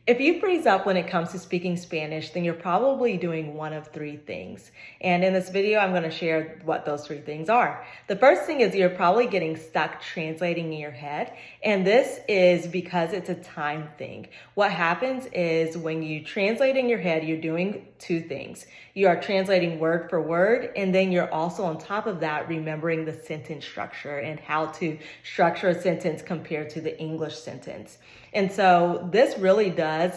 If you freeze up when it comes to speaking Spanish, then you're probably doing one of three things. And in this video, I'm going to share what those three things are. The first thing is you're probably getting stuck translating in your head. And this is because it's a time thing. What happens is when you translate in your head, you're doing two things. You are translating word for word, and then you're also on top of that remembering the sentence structure and how to structure a sentence compared to the English sentence. And so this really does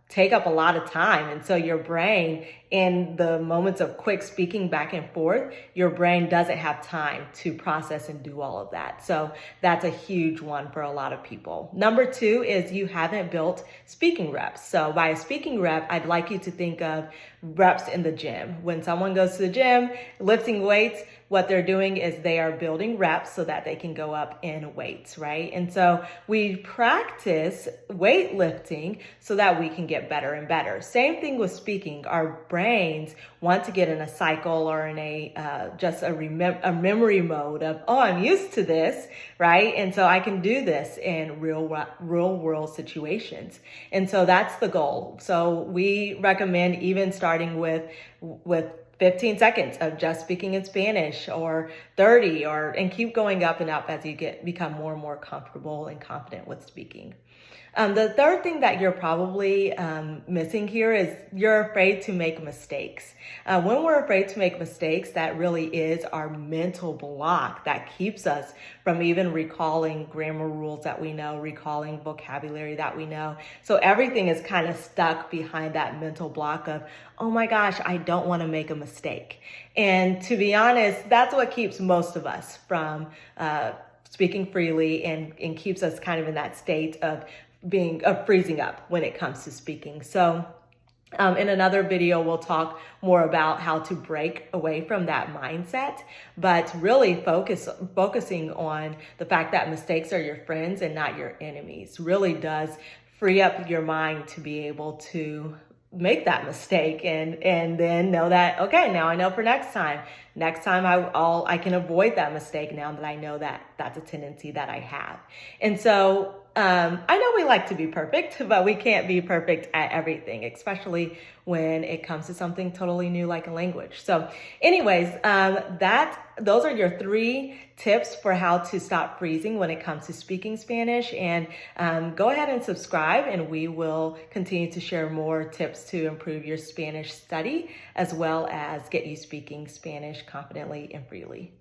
take up a lot of time. And so your brain, in the moments of quick speaking back and forth, your brain doesn't have time to process and do all of that. So that's a huge one for a lot of people. Number two is you haven't built speaking reps. So by a speaking rep, I'd like you to think of reps in the gym. When someone goes to the gym, lifting weights, what they're doing is they are building reps so that they can go up in weights, right? And so we practice weightlifting so that we can get better and better. Same thing with speaking. Our brains want to get in a cycle or in a memory mode of, oh, I'm used to this, right? And so I can do this in real world situations. And so that's the goal. So we recommend even starting with 15 seconds of just speaking in Spanish, or 30, and keep going up and up as you become more and more comfortable and confident with speaking. The third thing that you're probably missing here is you're afraid to make mistakes. When we're afraid to make mistakes, that really is our mental block that keeps us from even recalling grammar rules that we know, recalling vocabulary that we know. So everything is kind of stuck behind that mental block of, oh my gosh, I don't want to make a mistake. And to be honest, that's what keeps most of us from speaking freely and keeps us kind of in that state of freezing up when it comes to speaking. So in another video, we'll talk more about how to break away from that mindset, but really focusing on the fact that mistakes are your friends and not your enemies really does free up your mind to be able to make that mistake and then know that, okay, now I know for next time I can avoid that mistake now that I know that that's a tendency that I have. And so I know we like to be perfect, but we can't be perfect at everything, especially when it comes to something totally new like a language. So anyways, those are your three tips for how to stop freezing when it comes to speaking Spanish. And go ahead and subscribe, and we will continue to share more tips to improve your Spanish study, as well as get you speaking Spanish confidently and freely.